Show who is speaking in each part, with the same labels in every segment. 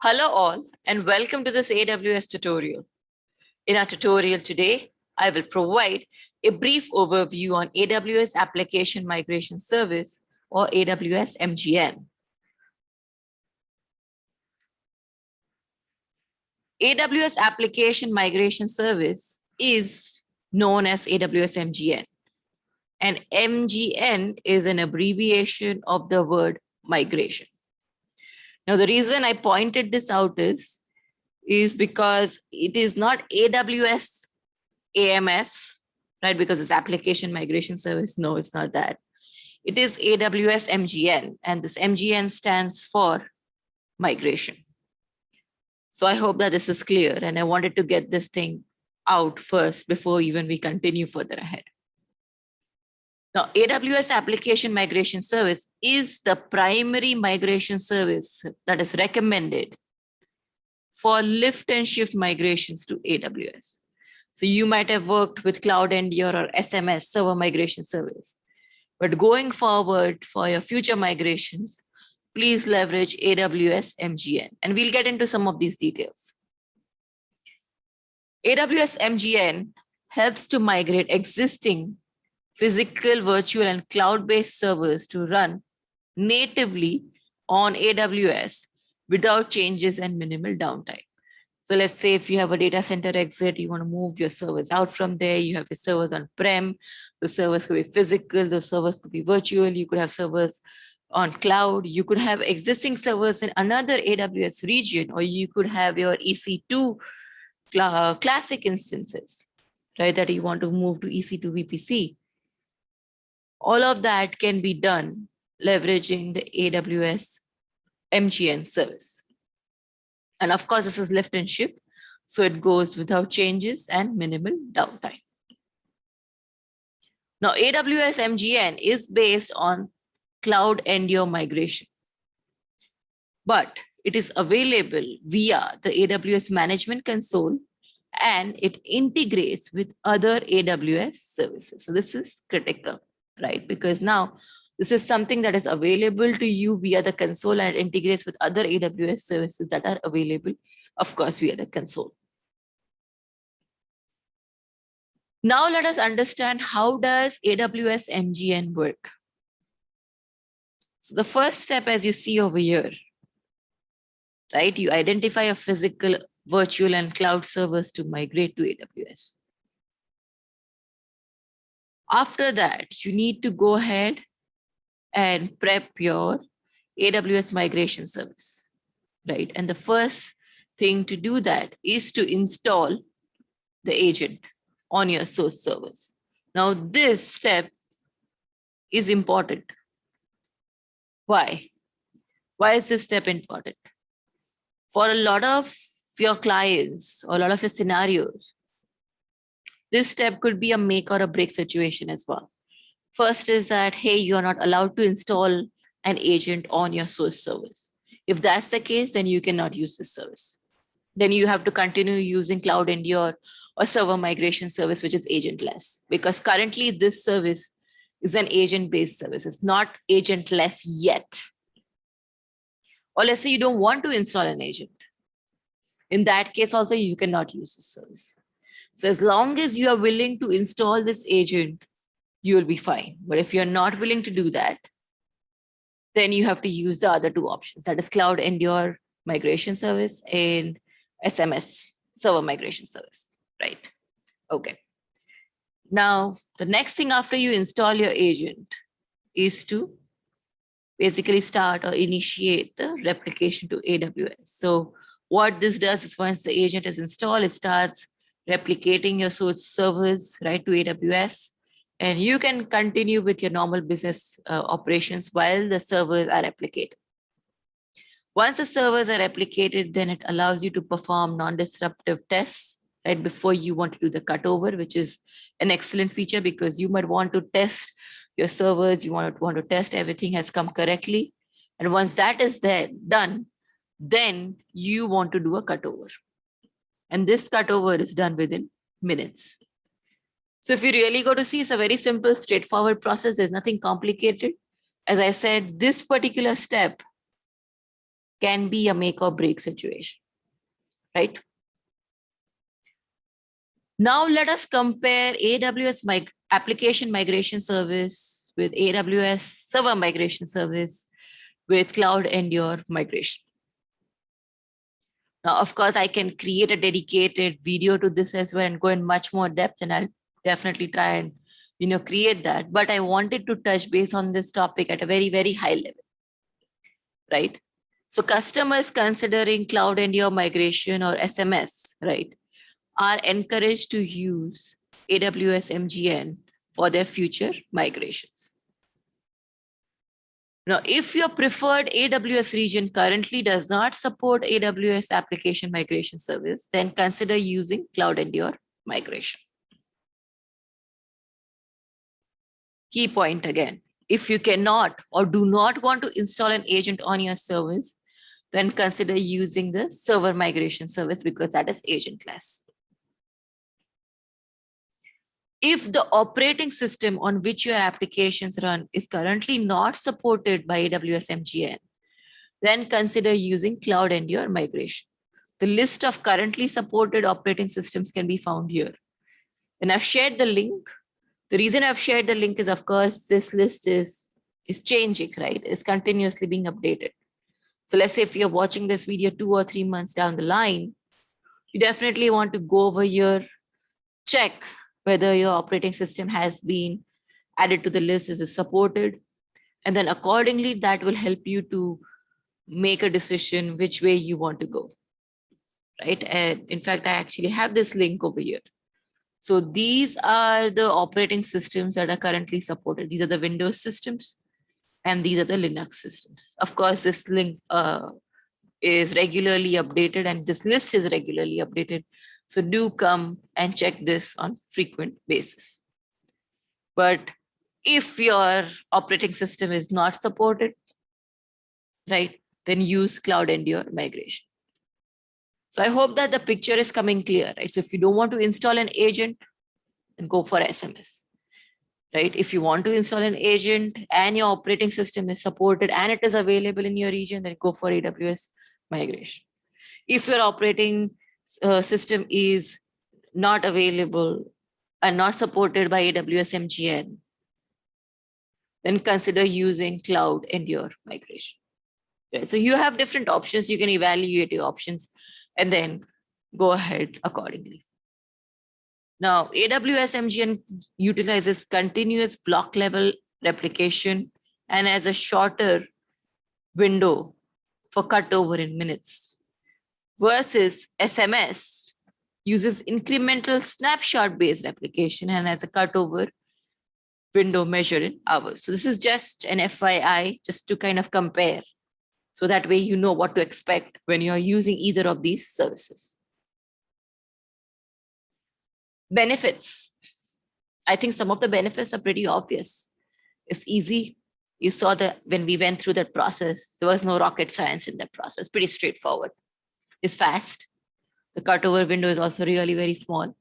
Speaker 1: Hello all and welcome to this AWS tutorial. In our tutorial today, I will provide a brief overview on AWS Application Migration Service or AWS MGN. AWS Application Migration Service is known as AWS MGN, and MGN is an abbreviation of the word migration. Now, the reason I pointed this out is because it is not AWS AMS, right? Because it's application migration service. No, it's not that. It is AWS MGN, and this MGN stands for migration. So I hope that this is clear, and I wanted to get this thing out first before even we continue further ahead. Now, AWS Application Migration Service is the primary migration service that is recommended for lift and shift migrations to AWS. So you might have worked with Cloud Endure or SMS, Server Migration Service. But going forward for your future migrations, please leverage AWS MGN. And we'll get into some of these details. AWS MGN helps to migrate existing physical, virtual, and cloud-based servers to run natively on AWS without changes and minimal downtime. So let's say if you have a data center exit, you want to move your servers out from there, you have your servers on-prem, the servers could be physical, the servers could be virtual, you could have servers on cloud, you could have existing servers in another AWS region, or you could have your EC2 classic instances, right, that you want to move to EC2 VPC. All of that can be done leveraging the AWS MGN service. And of course, this is lift and shift, so it goes without changes and minimal downtime. Now, AWS MGN is based on Cloud Endure migration, but it is available via the AWS Management Console, and it integrates with other AWS services. So this is critical, right? Because now this is something that is available to you via the console and it integrates with other AWS services that are available, of course, via the console. Now let us understand, how does AWS MGN work? So the first step, as you see over here, right, you identify a physical, virtual, and cloud servers to migrate to AWS. After that, you need to go ahead and prep your AWS migration service, right? And the first thing to do that is to install the agent on your source servers. Now, this step is important. Why? Why is this step important? For a lot of your clients or a lot of your scenarios, this step could be a make or a break situation as well. First is that, hey, you are not allowed to install an agent on your source service. If that's the case, then you cannot use this service. Then you have to continue using Cloud Endure or Server Migration Service, which is agentless, because currently this service is an agent-based service. It's not agentless yet. Or let's say you don't want to install an agent. In that case, also, you cannot use this service. So as long as you are willing to install this agent, you will be fine. But if you're not willing to do that, then you have to use the other two options. That is Cloud Endure Migration Service and SMS, Server Migration Service, right? Okay. Now, the next thing after you install your agent is to basically start or initiate the replication to AWS. So what this does is, once the agent is installed, it starts replicating your source servers, right, to AWS. And you can continue with your normal business operations while the servers are replicated. Once the servers are replicated, then it allows you to perform non-disruptive tests right before you want to do the cutover, which is an excellent feature because you might want to test your servers, you want to test everything has come correctly. And once that is done, then you want to do a cutover. And this cutover is done within minutes. So if you really go to see, it's a very simple, straightforward process. There's nothing complicated. As I said, this particular step can be a make or break situation, right? Now let us compare AWS application migration service with AWS server migration service with Cloud Endure migration. Now, of course, I can create a dedicated video to this as well and go in much more depth, and I'll definitely try and create that. But I wanted to touch base on this topic at a very, very high level, right? So customers considering Cloud Endure migration or SMS, right, are encouraged to use AWS MGN for their future migrations. Now, if your preferred AWS region currently does not support AWS application migration service, then consider using Cloud Endure migration. Key point again, if you cannot or do not want to install an agent on your service, then consider using the server migration service because that is agentless. If the operating system on which your applications run is currently not supported by AWS MGN, then consider using Cloud Endure migration. The list of currently supported operating systems can be found here. And I've shared the link. The reason I've shared the link is, of course, this list is changing, right? It's continuously being updated. So let's say if you're watching this video 2 or 3 months down the line, you definitely want to go over here, check whether your operating system has been added to the list, is it supported? And then accordingly, that will help you to make a decision which way you want to go, right? And in fact, I actually have this link over here. So these are the operating systems that are currently supported. These are the Windows systems, and these are the Linux systems. Of course, this link is regularly updated, and this list is regularly updated. So do come and check this on frequent basis. But if your operating system is not supported, right, then use Cloud Endure migration. So I hope that the picture is coming clear, right? So if you don't want to install an agent, then go for SMS, right? If you want to install an agent and your operating system is supported and it is available in your region, then go for AWS migration. If your operating system is not available and not supported by AWS MGN, then consider using Cloud Endure migration. Right? So you have different options. You can evaluate your options and then go ahead accordingly. Now, AWS MGN utilizes continuous block level replication and has a shorter window for cutover in minutes, versus SMS uses incremental snapshot based replication and has a cutover window measured in hours. So this is just an FYI, just to kind of compare. So that way you know what to expect when you're using either of these services. Benefits. I think some of the benefits are pretty obvious. It's easy. You saw that when we went through that process, there was no rocket science in that process, pretty straightforward. It's fast. The cutover window is also really very small.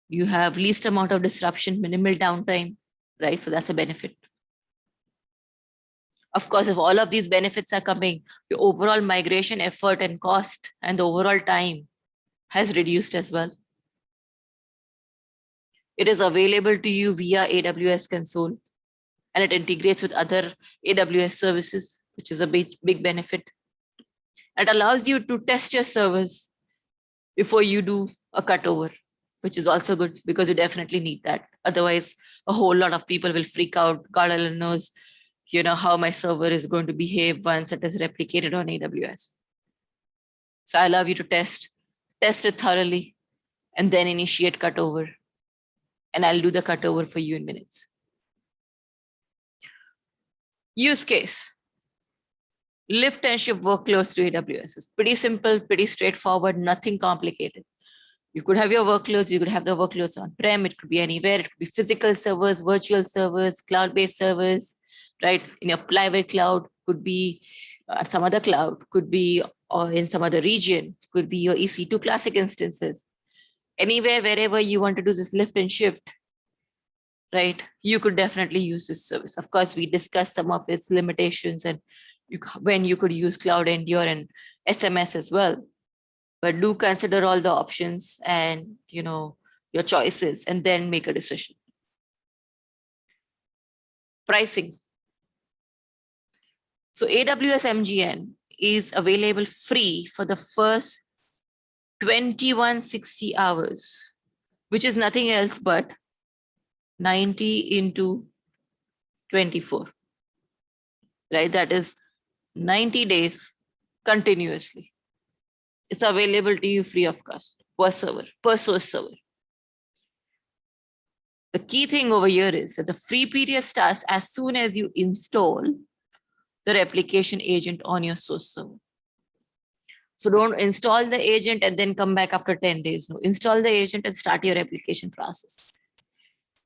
Speaker 1: You have least amount of disruption, minimal downtime, right? So that's a benefit. Of course, if all of these benefits are coming, your overall migration effort and cost and the overall time has reduced as well. It is available to you via AWS console, and it integrates with other AWS services, which is a big benefit. It allows you to test your servers before you do a cutover, which is also good because you definitely need that. Otherwise, a whole lot of people will freak out. God alone knows, how my server is going to behave once it is replicated on AWS. So I allow you to test it thoroughly, and then initiate cutover. And I'll do the cutover for you in minutes. Use case. Lift and shift workloads to AWS. It's pretty simple, pretty straightforward, nothing complicated. You could have your workloads, you could have the workloads on-prem, it could be anywhere, it could be physical servers, virtual servers, cloud-based servers, right? In your private cloud, could be some other cloud, could be or in some other region, could be your EC2 classic instances. Anywhere, wherever you want to do this lift and shift, right? You could definitely use this service. Of course, we discussed some of its limitations and when you could use Cloud Endure and SMS as well. But do consider all the options and your choices and then make a decision. Pricing. So AWS MGN is available free for the first 2160 hours, which is nothing else but 90 into 24, right? That is 90 days continuously. It's available to you free of cost per server, per source server. The key thing over here is that the free period starts as soon as you install the replication agent on your source server. So don't install the agent and then come back after 10 days. No, install the agent and start your replication process.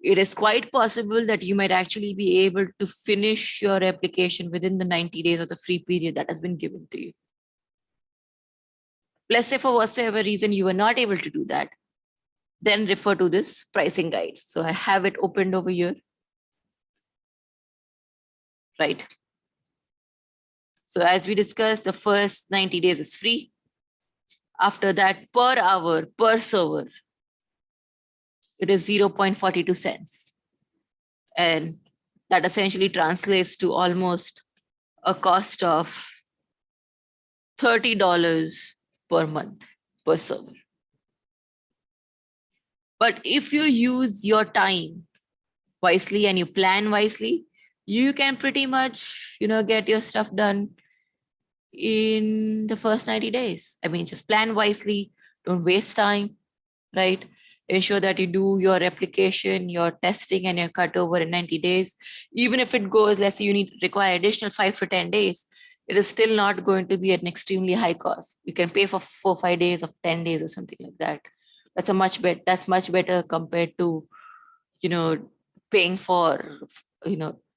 Speaker 1: It is quite possible that you might actually be able to finish your application within the 90 days of the free period that has been given to you. Let's say for whatsoever reason you were not able to do that, then refer to this pricing guide. So I have it opened over here. Right. So as we discussed, the first 90 days is free. After that, per hour, per server, it is 0.42 cents. And that essentially translates to almost a cost of $30 per month per server. But if you use your time wisely and you plan wisely, you can pretty much, get your stuff done in the first 90 days. I mean, just plan wisely, don't waste time, right? Ensure that you do your replication, your testing, and your cutover in 90 days. Even if it goes, let's say you require additional 5 to 10 days, it is still not going to be an extremely high cost. You can pay for 4 or 5 days of 10 days or something like that. That's much better compared to, paying for,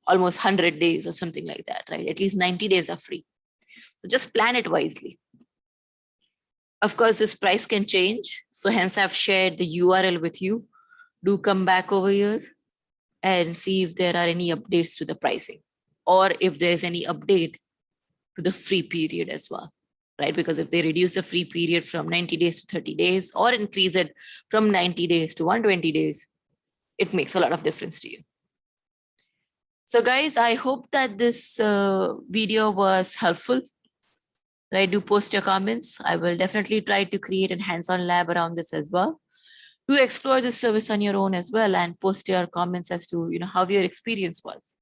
Speaker 1: almost 100 days or something like that, right? At least 90 days are free. So just plan it wisely. Of course, this price can change. So hence I've shared the URL with you. Do come back over here and see if there are any updates to the pricing or if there's any update to the free period as well, right? Because if they reduce the free period from 90 days to 30 days or increase it from 90 days to 120 days, it makes a lot of difference to you. So guys, I hope that this video was helpful. Right? Do post your comments. I will definitely try to create a hands-on lab around this as well. Do explore this service on your own as well and post your comments as to how your experience was.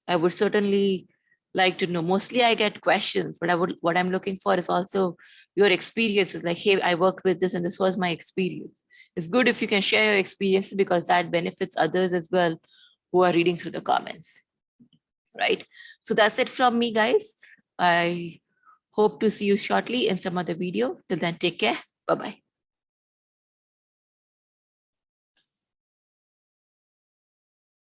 Speaker 1: I would certainly like to know. Mostly I get questions, but what I'm looking for is also your experiences. Like, hey, I worked with this and this was my experience. It's good if you can share your experiences because that benefits others as well who are reading through the comments. Right? So that's it from me, guys. I hope to see you shortly in some other video. Till then, take care. Bye-bye.